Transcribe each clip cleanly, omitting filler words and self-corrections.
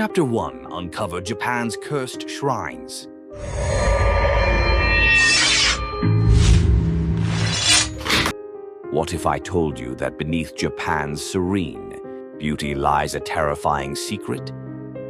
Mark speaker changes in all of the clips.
Speaker 1: Chapter 1: Uncover Japan's Cursed Shrines. What if I told you that beneath Japan's serene beauty lies a terrifying secret?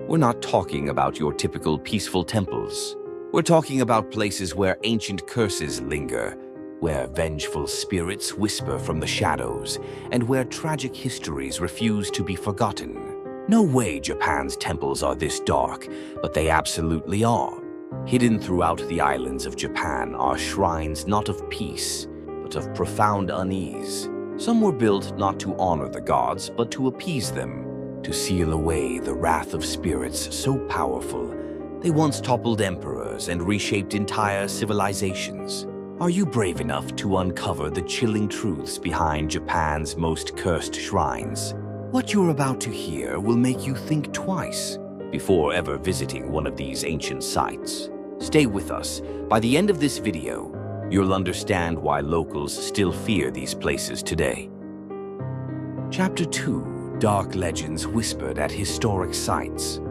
Speaker 1: We're not talking about your typical peaceful temples. We're talking about places where ancient curses linger, where vengeful spirits whisper from the shadows, and where tragic histories refuse to be forgotten. No way Japan's temples are this dark, but they absolutely are. Hidden throughout the islands of Japan are shrines not of peace, but of profound unease. Some were built not to honor the gods, but to appease them, to seal away the wrath of spirits so powerful they once toppled emperors and reshaped entire civilizations. Are you brave enough to uncover the chilling truths behind Japan's most cursed shrines? What you're about to hear will make you think twice before ever visiting one of these ancient sites. Stay with us. By the end of this video, you'll understand why locals still fear these places today. Chapter 2: Dark Legends Whispered at Historic Sites.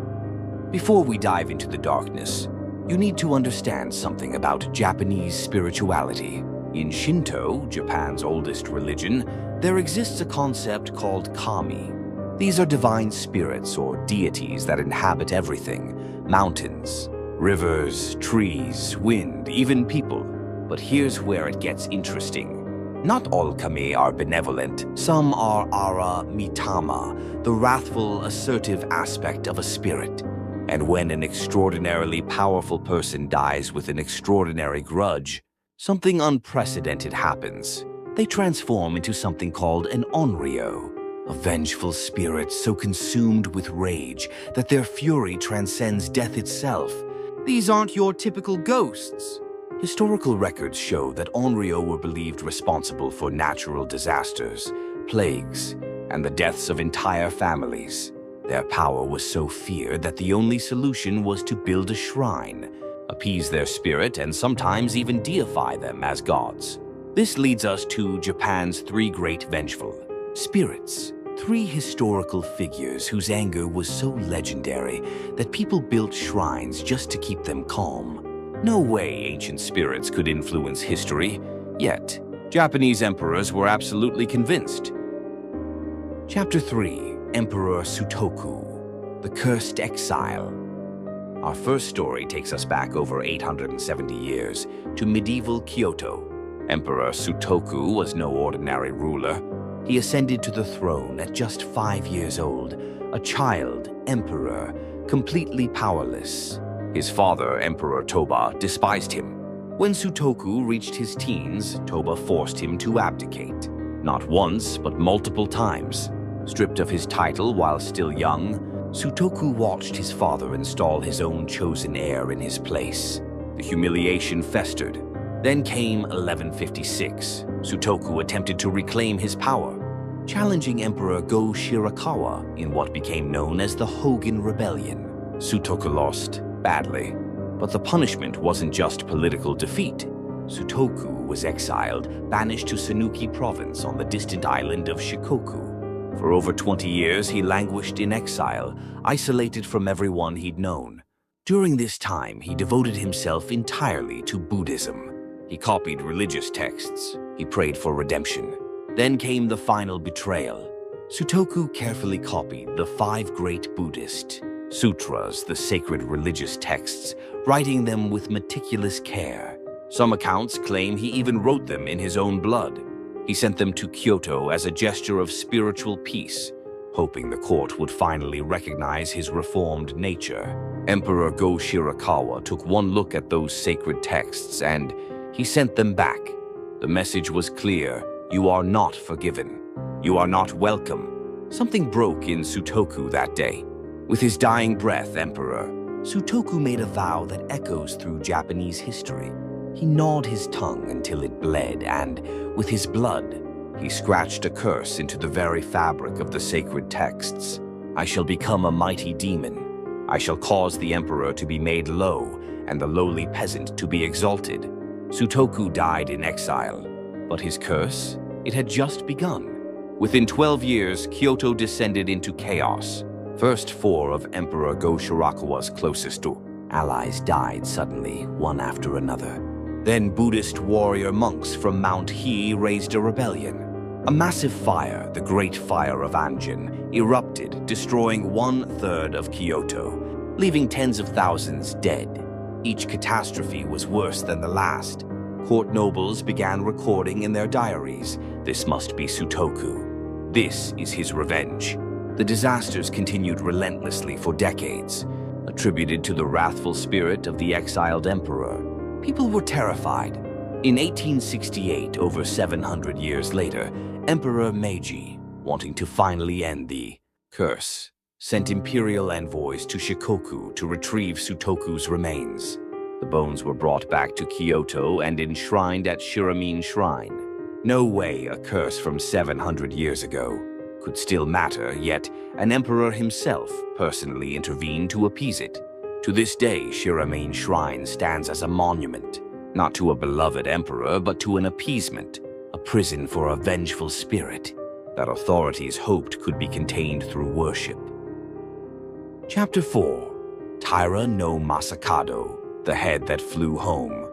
Speaker 1: Before we dive into the darkness, you need to understand something about Japanese spirituality. In Shinto, Japan's oldest religion, there exists a concept called kami. These are divine spirits or deities that inhabit everything: mountains, rivers, trees, wind, even people. But here's where it gets interesting. Not all kami are benevolent. Some are ara mitama, the wrathful, assertive aspect of a spirit. And when an extraordinarily powerful person dies with an extraordinary grudge, something unprecedented happens. They transform into something called an Onryō, a vengeful spirit so consumed with rage that their fury transcends death itself. These aren't your typical ghosts. Historical records show that Onryō were believed responsible for natural disasters, plagues, and the deaths of entire families. Their power was so feared that the only solution was to build a shrine, appease their spirit, and sometimes even deify them as gods. This leads us to Japan's three great vengeful spirits. Three historical figures whose anger was so legendary that people built shrines just to keep them calm. No way ancient spirits could influence history, yet Japanese emperors were absolutely convinced. Chapter 3: Emperor Sutoku, the Cursed Exile. Our first story takes us back over 870 years to medieval Kyoto. Emperor Sutoku was no ordinary ruler. He ascended to the throne at just 5 years old, a child emperor, completely powerless. His father, Emperor Toba, despised him. When Sutoku reached his teens, Toba forced him to abdicate. Not once, but multiple times. Stripped of his title while still young, Sutoku watched his father install his own chosen heir in his place. The humiliation festered. Then came 1156. Sutoku attempted to reclaim his power, challenging Emperor Go Shirakawa in what became known as the Hogan Rebellion. Sutoku lost badly, but the punishment wasn't just political defeat. Sutoku was exiled, banished to Sanuki province on the distant island of Shikoku. For over 20 years, he languished in exile, isolated from everyone he'd known. During this time, he devoted himself entirely to Buddhism. He copied religious texts. He prayed for redemption. Then came the final betrayal. Sutoku carefully copied the 5 great Buddhist sutras, the sacred religious texts, writing them with meticulous care. Some accounts claim he even wrote them in his own blood. He sent them to Kyoto as a gesture of spiritual peace, hoping the court would finally recognize his reformed nature. Emperor Go Shirakawa took one look at those sacred texts and he sent them back. The message was clear: you are not forgiven. You are not welcome. Something broke in Sutoku that day. With his dying breath, Emperor Sutoku made a vow that echoes through Japanese history. He gnawed his tongue until it bled, and with his blood, he scratched a curse into the very fabric of the sacred texts. I shall become a mighty demon. I shall cause the emperor to be made low, and the lowly peasant to be exalted. Sutoku died in exile, but his curse, it had just begun. Within 12 years, Kyoto descended into chaos. First four of Emperor Go-Shirakuwa's closest allies died suddenly, one after another. Then Buddhist warrior monks from Mount He raised a rebellion. A massive fire, the Great Fire of Anjin, erupted, destroying 1/3 of Kyoto, leaving tens of thousands dead. Each catastrophe was worse than the last. Court nobles began recording in their diaries, "This must be Sutoku. This is his revenge." The disasters continued relentlessly for decades, attributed to the wrathful spirit of the exiled emperor. People were terrified. In 1868, over 700 years later, Emperor Meiji, wanting to finally end the curse, sent imperial envoys to Shikoku to retrieve Sutoku's remains. The bones were brought back to Kyoto and enshrined at Shiramine Shrine. No way a curse from 700 years ago could still matter, yet an emperor himself personally intervened to appease it. To this day, Shiramine Shrine stands as a monument, not to a beloved emperor, but to an appeasement, a prison for a vengeful spirit that authorities hoped could be contained through worship. Chapter 4. Taira no Masakado, the head that flew home.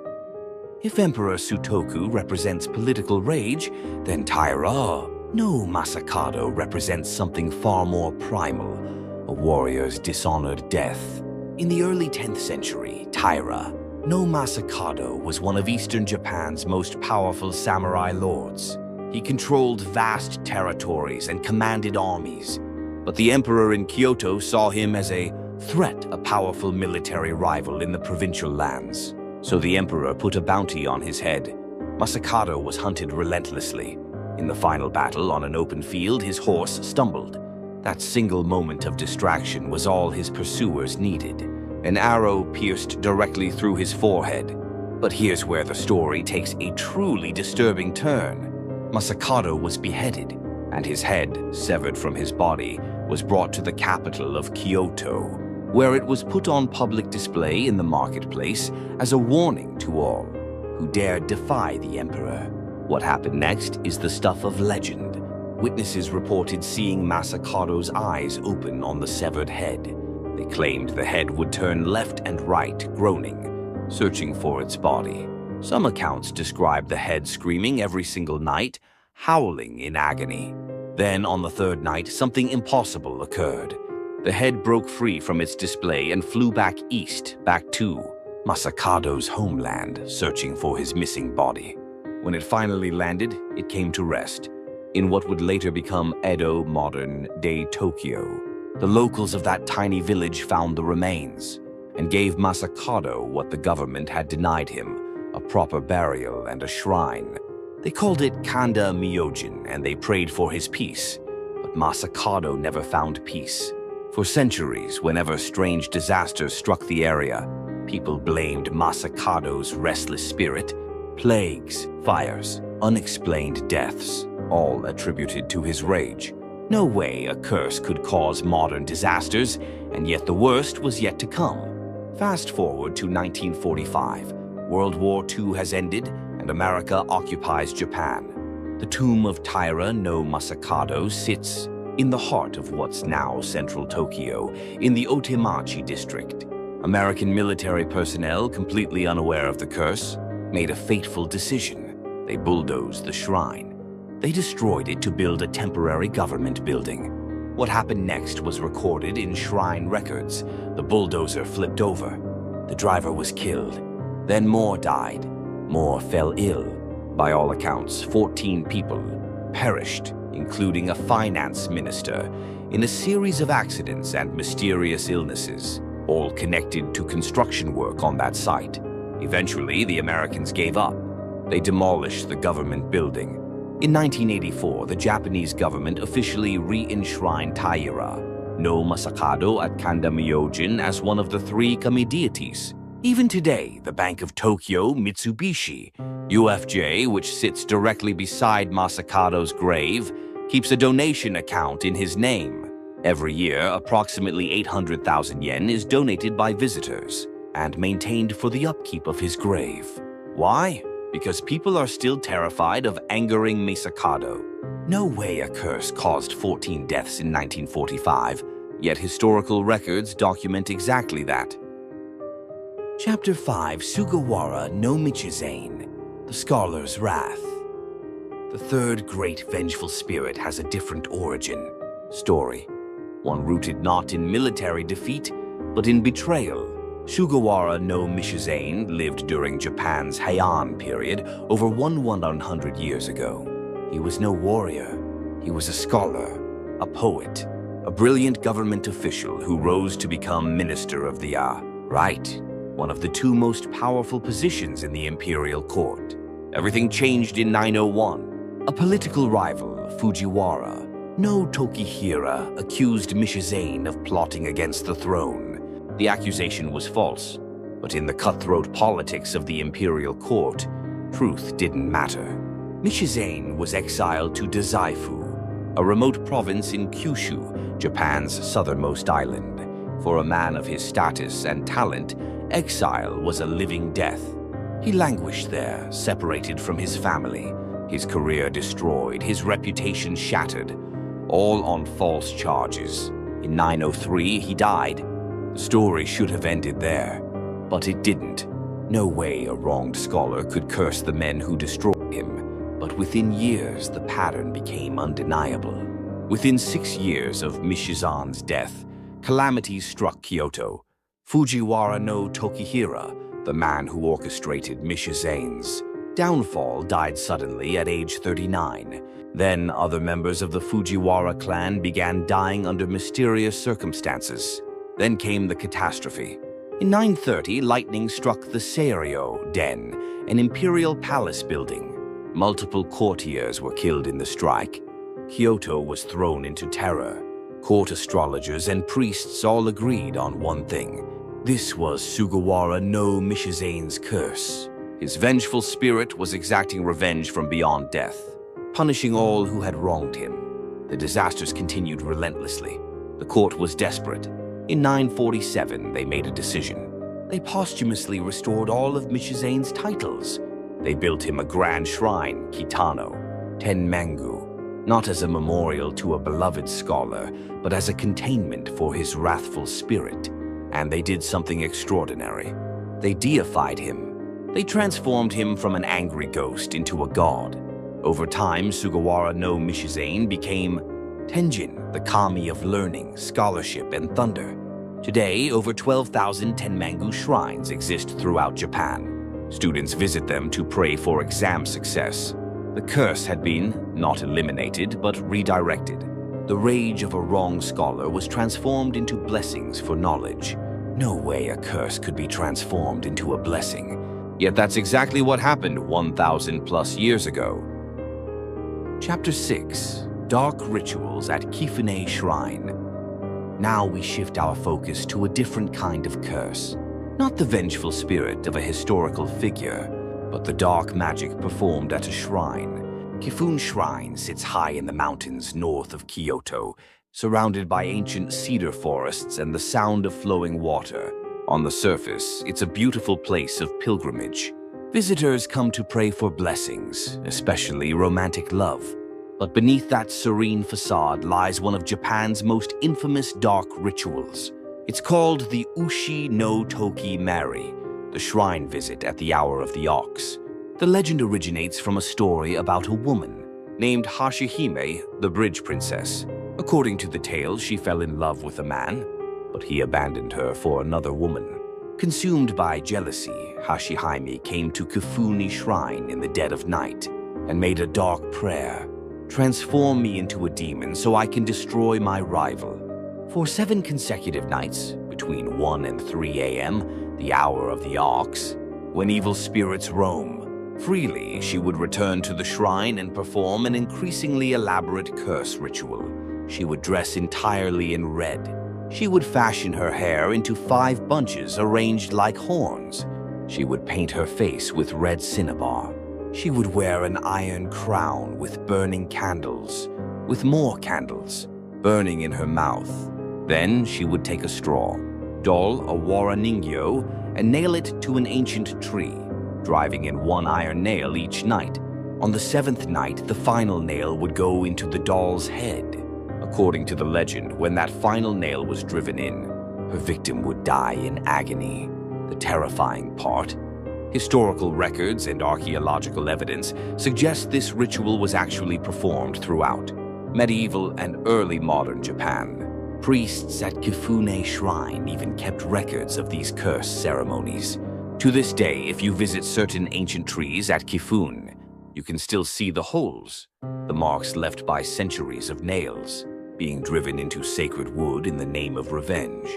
Speaker 1: If Emperor Sutoku represents political rage, then Taira no Masakado represents something far more primal, a warrior's dishonored death. In the early 10th century, Taira no Masakado was one of Eastern Japan's most powerful samurai lords. He controlled vast territories and commanded armies, but the emperor in Kyoto saw him as a threat, a powerful military rival in the provincial lands. So the emperor put a bounty on his head. Masakado was hunted relentlessly. In the final battle on an open field, his horse stumbled. That single moment of distraction was all his pursuers needed. An arrow pierced directly through his forehead. But here's where the story takes a truly disturbing turn. Masakado was beheaded, and his head, severed from his body, was brought to the capital of Kyoto, where it was put on public display in the marketplace as a warning to all who dared defy the emperor. What happened next is the stuff of legend. Witnesses reported seeing Masakado's eyes open on the severed head. They claimed the head would turn left and right, groaning, searching for its body. Some accounts describe the head screaming every single night, howling in agony. Then, on the third night, something impossible occurred. The head broke free from its display and flew back east, back to Masakado's homeland, searching for his missing body. When it finally landed, it came to rest in what would later become Edo, modern-day Tokyo. The locals of that tiny village found the remains and gave Masakado what the government had denied him, a proper burial and a shrine. They called it Kanda Myojin, and they prayed for his peace. But Masakado never found peace. For centuries, whenever strange disasters struck the area, people blamed Masakado's restless spirit. Plagues, fires, unexplained deaths, all attributed to his rage. No way a curse could cause modern disasters, and yet the worst was yet to come. Fast forward to 1945. World War II has ended, and America occupies Japan. The tomb of Taira no Masakado sits in the heart of what's now central Tokyo, in the Otemachi district. American military personnel, completely unaware of the curse, made a fateful decision. They bulldozed the shrine. They destroyed it to build a temporary government building. What happened next was recorded in shrine records. The bulldozer flipped over. The driver was killed. Then more died. More fell ill. By all accounts, 14 people perished, including a finance minister, in a series of accidents and mysterious illnesses, all connected to construction work on that site. Eventually, the Americans gave up. They demolished the government building. In 1984, the Japanese government officially re-enshrined Taira no Masakado at Kanda Myojin as one of the 3 kami deities. Even today, the Bank of Tokyo, Mitsubishi, UFJ, which sits directly beside Masakado's grave, keeps a donation account in his name. Every year, approximately 800,000 yen is donated by visitors and maintained for the upkeep of his grave. Why? Because people are still terrified of angering Masakado. No way a curse caused 14 deaths in 1945. yet historical records document exactly that. Chapter 5, Sugawara no Michizane, the Scholar's Wrath. The third great vengeful spirit has a different origin story, one rooted not in military defeat, but in betrayal. Sugawara no Michizane lived during Japan's Heian period over 100 years ago. He was no warrior. He was a scholar, a poet, a brilliant government official who rose to become Minister of the Right, one of the two most powerful positions in the imperial court. Everything changed in 901. A political rival, Fujiwara no Tokihira, accused Michizane of plotting against the throne. The accusation was false, but in the cutthroat politics of the imperial court, truth didn't matter. Michizane was exiled to Dazaifu, a remote province in Kyushu, Japan's southernmost island. For a man of his status and talent, exile was a living death. He languished there, separated from his family, his career destroyed, his reputation shattered, all on false charges. In 903, he died. The story should have ended there, but it didn't. No way a wronged scholar could curse the men who destroyed him, but within years the pattern became undeniable. Within 6 years of Michizane's death, calamities struck Kyoto. Fujiwara no Tokihira, the man who orchestrated Michizane's downfall, died suddenly at age 39. Then other members of the Fujiwara clan began dying under mysterious circumstances. Then came the catastrophe. In 930, lightning struck the Seiryo Den, an imperial palace building. Multiple courtiers were killed in the strike. Kyoto was thrown into terror. Court astrologers and priests all agreed on one thing. This was Sugawara no Michizane's curse. His vengeful spirit was exacting revenge from beyond death, punishing all who had wronged him. The disasters continued relentlessly. The court was desperate. In 947, they made a decision. They posthumously restored all of Michizane's titles. They built him a grand shrine, Kitano, Tenmangu, not as a memorial to a beloved scholar, but as a containment for his wrathful spirit. And they did something extraordinary. They deified him. They transformed him from an angry ghost into a god. Over time, Sugawara no Michizane became Tenjin, the kami of learning, scholarship, and thunder. Today, over 12,000 Tenmangu shrines exist throughout Japan. Students visit them to pray for exam success. The curse had been, not eliminated, but redirected. The rage of a wrong scholar was transformed into blessings for knowledge. No way a curse could be transformed into a blessing. Yet that's exactly what happened 1,000 plus years ago. Chapter 6, Dark Rituals at Kifune Shrine. Now we shift our focus to a different kind of curse. Not the vengeful spirit of a historical figure, but the dark magic performed at a shrine. Kifune Shrine sits high in the mountains north of Kyoto, surrounded by ancient cedar forests and the sound of flowing water. On the surface, it's a beautiful place of pilgrimage. Visitors come to pray for blessings, especially romantic love. But beneath that serene facade lies one of Japan's most infamous dark rituals. It's called the Ushi no Toki Mari, the shrine visit at the hour of the ox. The legend originates from a story about a woman named Hashihime, the bridge princess. According to the tale, she fell in love with a man, but he abandoned her for another woman. Consumed by jealousy, Hashihime came to Kifune Shrine in the dead of night and made a dark prayer. Transform me into a demon so I can destroy my rival. For 7 consecutive nights, between 1 and 3 a.m., the hour of the ox, when evil spirits roam freely, she would return to the shrine and perform an increasingly elaborate curse ritual. She would dress entirely in red. She would fashion her hair into 5 bunches arranged like horns. She would paint her face with red cinnabar. She would wear an iron crown with burning candles, with more candles, burning in her mouth. Then she would take a straw, doll a waraningyo, and nail it to an ancient tree, driving in 1 iron nail each night. On the 7th night, the final nail would go into the doll's head. According to the legend, when that final nail was driven in, her victim would die in agony. The terrifying part: historical records and archaeological evidence suggest this ritual was actually performed throughout medieval and early modern Japan. Priests at Kifune Shrine even kept records of these curse ceremonies. To this day, if you visit certain ancient trees at Kifune, you can still see the holes, the marks left by centuries of nails, being driven into sacred wood in the name of revenge.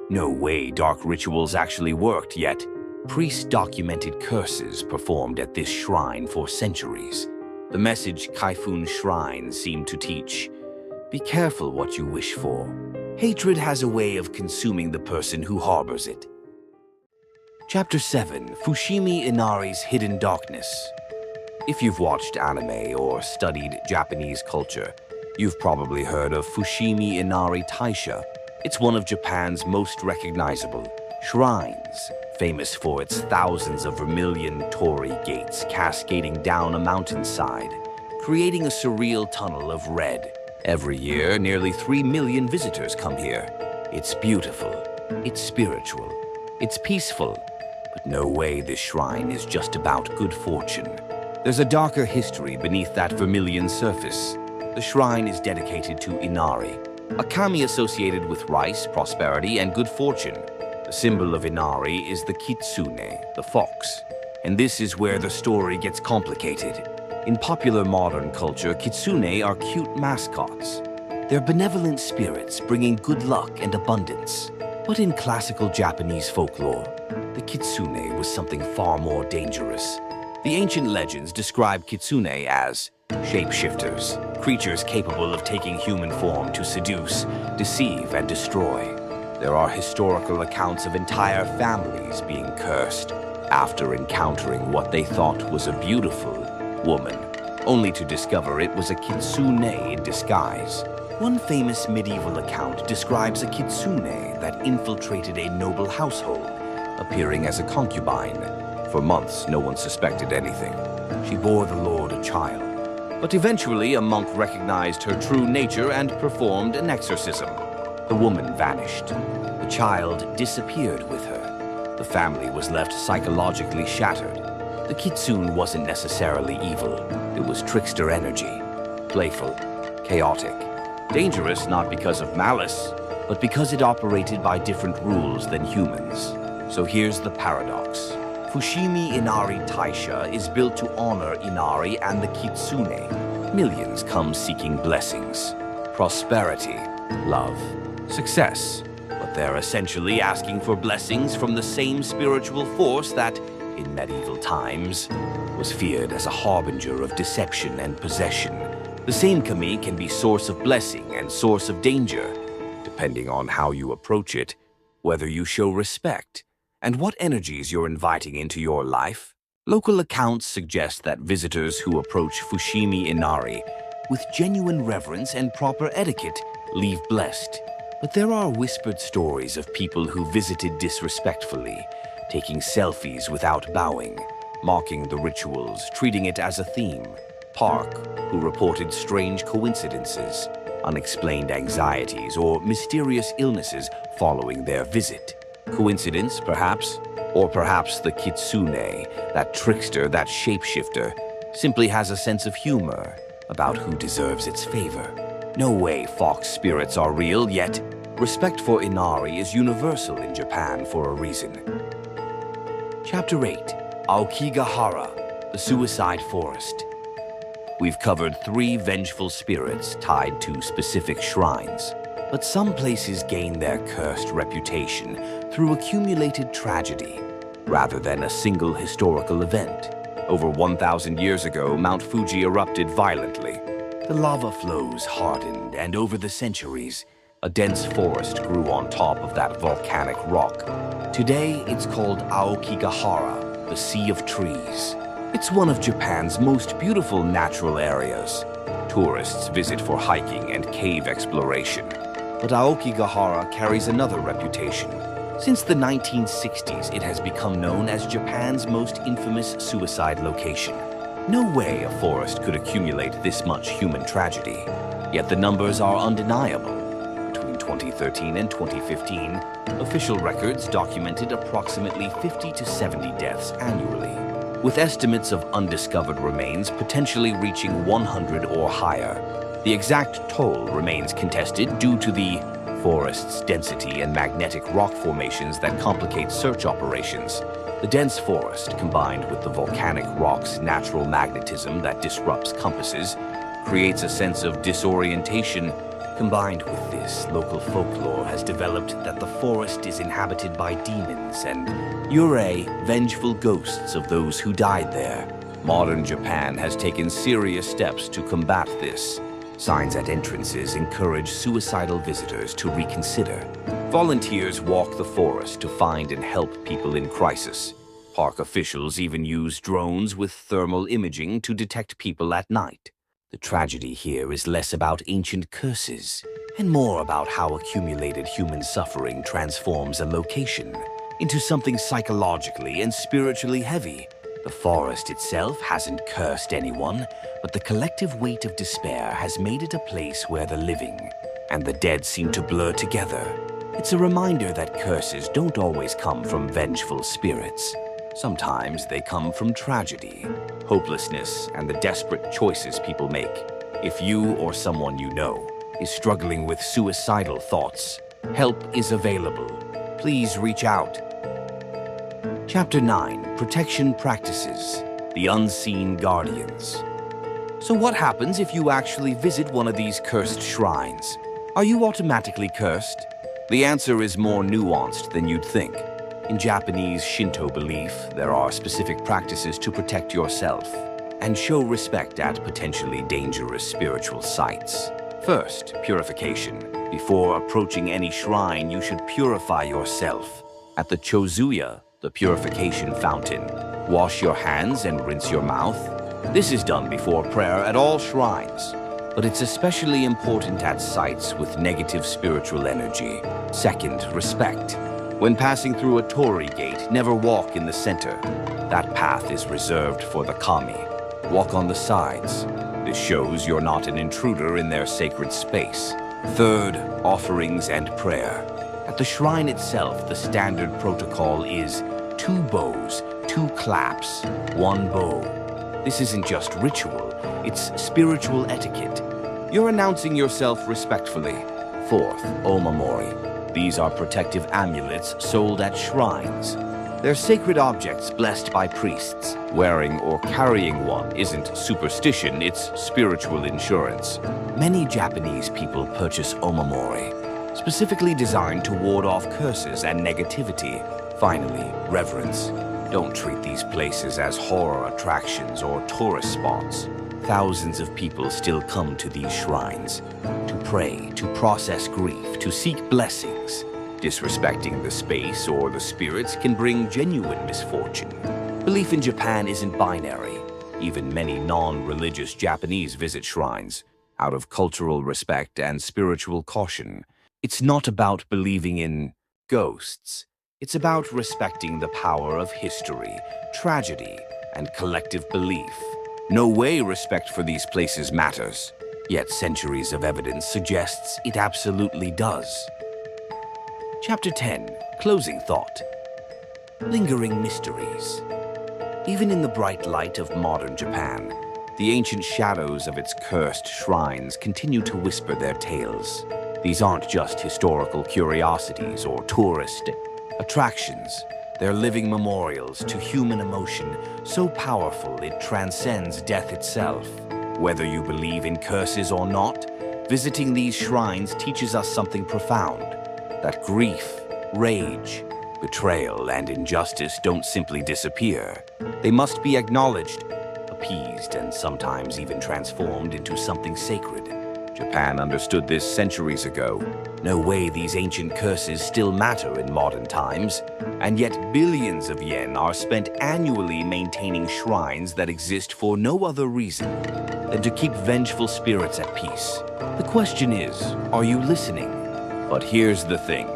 Speaker 1: No way dark rituals actually worked, yet priests documented curses performed at this shrine for centuries. The message Kifune Shrine seemed to teach: be careful what you wish for. Hatred has a way of consuming the person who harbors it. Chapter 7: Fushimi Inari's Hidden Darkness. If you've watched anime or studied Japanese culture, you've probably heard of Fushimi Inari Taisha. It's one of Japan's most recognizable shrines, famous for its thousands of vermilion torii gates cascading down a mountainside, creating a surreal tunnel of red. Every year, nearly 3 million visitors come here. It's beautiful, it's spiritual, it's peaceful, but no way this shrine is just about good fortune. There's a darker history beneath that vermilion surface. The shrine is dedicated to Inari, a kami associated with rice, prosperity, and good fortune. The symbol of Inari is the kitsune, the fox. And this is where the story gets complicated. In popular modern culture, kitsune are cute mascots. They're benevolent spirits bringing good luck and abundance. But in classical Japanese folklore, the kitsune was something far more dangerous. The ancient legends describe kitsune as shapeshifters, creatures capable of taking human form to seduce, deceive, and destroy. There are historical accounts of entire families being cursed after encountering what they thought was a beautiful woman, only to discover it was a kitsune in disguise. One famous medieval account describes a kitsune that infiltrated a noble household, appearing as a concubine. For months, no one suspected anything. She bore the lord a child. But eventually, a monk recognized her true nature and performed an exorcism. The woman vanished. The child disappeared with her. The family was left psychologically shattered. The kitsune wasn't necessarily evil. It was trickster energy, playful, chaotic, dangerous not because of malice, but because it operated by different rules than humans. So here's the paradox. Fushimi Inari Taisha is built to honor Inari and the kitsune. Millions come seeking blessings, prosperity, love, success. But they're essentially asking for blessings from the same spiritual force that, in medieval times, was feared as a harbinger of deception and possession. The same kami can be source of blessing and source of danger, depending on how you approach it, whether you show respect, and what energies you're inviting into your life. Local accounts suggest that visitors who approach Fushimi Inari with genuine reverence and proper etiquette leave blessed. But there are whispered stories of people who visited disrespectfully, taking selfies without bowing, mocking the rituals, treating it as a theme. Park, who reported strange coincidences, unexplained anxieties, or mysterious illnesses following their visit. Coincidence, perhaps? Or perhaps the kitsune, that trickster, that shapeshifter, simply has a sense of humor about who deserves its favor. No way fox spirits are real, yet respect for Inari is universal in Japan for a reason. Chapter 8: Aokigahara, the Suicide Forest. We've covered 3 vengeful spirits tied to specific shrines. But some places gain their cursed reputation through accumulated tragedy, rather than a single historical event. Over 1,000 years ago, Mount Fuji erupted violently. The lava flows hardened, and over the centuries, a dense forest grew on top of that volcanic rock. Today, it's called Aokigahara, the Sea of Trees. It's one of Japan's most beautiful natural areas. Tourists visit for hiking and cave exploration. But Aokigahara carries another reputation. Since the 1960s, it has become known as Japan's most infamous suicide location. No way a forest could accumulate this much human tragedy, yet the numbers are undeniable. Between 2013 and 2015, official records documented approximately 50 to 70 deaths annually, with estimates of undiscovered remains potentially reaching 100 or higher. The exact toll remains contested due to the forest's density and magnetic rock formations that complicate search operations. The dense forest, combined with the volcanic rock's natural magnetism that disrupts compasses, creates a sense of disorientation. Combined with this, local folklore has developed that the forest is inhabited by demons and Eerie, vengeful ghosts of those who died there. Modern Japan has taken serious steps to combat this. Signs at entrances encourage suicidal visitors to reconsider. Volunteers walk the forest to find and help people in crisis. Park officials even use drones with thermal imaging to detect people at night. The tragedy here is less about ancient curses and more about how accumulated human suffering transforms a location into something psychologically and spiritually heavy. The forest itself hasn't cursed anyone, but the collective weight of despair has made it a place where the living and the dead seem to blur together. It's a reminder that curses don't always come from vengeful spirits. Sometimes they come from tragedy, hopelessness, and the desperate choices people make. If you or someone you know is struggling with suicidal thoughts, help is available. Please reach out. Chapter 9, Protection Practices, the Unseen Guardians. So what happens if you actually visit one of these cursed shrines? Are you automatically cursed? The answer is more nuanced than you'd think. In Japanese Shinto belief, there are specific practices to protect yourself and show respect at potentially dangerous spiritual sites. First, purification. Before approaching any shrine, you should purify yourself. At the Chozuya, the purification fountain, wash your hands and rinse your mouth. This is done before prayer at all shrines, but it's especially important at sites with negative spiritual energy. Second, respect. When passing through a torii gate, never walk in the center. That path is reserved for the kami. Walk on the sides. This shows you're not an intruder in their sacred space. Third, offerings and prayer. At the shrine itself, the standard protocol is 2 bows, 2 claps, 1 bow. This isn't just ritual, it's spiritual etiquette. You're announcing yourself respectfully. Fourth, Omamori. These are protective amulets sold at shrines. They're sacred objects blessed by priests. Wearing or carrying one isn't superstition, it's spiritual insurance. Many Japanese people purchase Omamori, specifically designed to ward off curses and negativity. Finally, reverence. Don't treat these places as horror attractions or tourist spots. Thousands of people still come to these shrines to pray, to process grief, to seek blessings. Disrespecting the space or the spirits can bring genuine misfortune. Belief in Japan isn't binary. Even many non-religious Japanese visit shrines out of cultural respect and spiritual caution. It's not about believing in ghosts. It's about respecting the power of history, tragedy, and collective belief. No way respect for these places matters, yet centuries of evidence suggests it absolutely does. Chapter 10, Closing Thought. Lingering Mysteries. Even in the bright light of modern Japan, the ancient shadows of its cursed shrines continue to whisper their tales. These aren't just historical curiosities or tourist attractions. They're living memorials to human emotion so powerful it transcends death itself. Whether you believe in curses or not, visiting these shrines teaches us something profound. That grief, rage, betrayal, and injustice don't simply disappear. They must be acknowledged, appeased, and sometimes even transformed into something sacred. Japan understood this centuries ago. No way these ancient curses still matter in modern times, and yet billions of yen are spent annually maintaining shrines that exist for no other reason than to keep vengeful spirits at peace. The question is, are you listening? But here's the thing.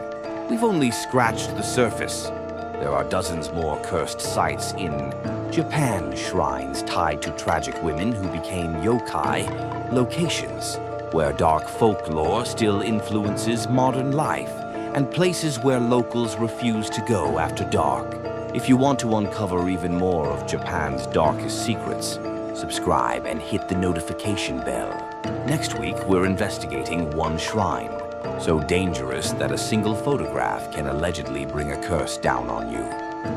Speaker 1: We've only scratched the surface. There are dozens more cursed sites in Japan shrines tied to tragic women who became yokai, locations where dark folklore still influences modern life, and places where locals refuse to go after dark. If you want to uncover even more of Japan's darkest secrets, subscribe and hit the notification bell. Next week, we're investigating one shrine, so dangerous that a single photograph can allegedly bring a curse down on you.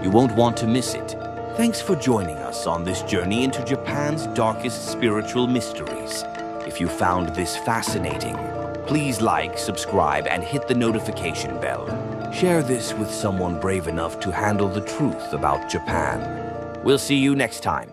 Speaker 1: You won't want to miss it. Thanks for joining us on this journey into Japan's darkest spiritual mysteries. If you found this fascinating, please like, subscribe, and hit the notification bell. Share this with someone brave enough to handle the truth about Japan. We'll see you next time.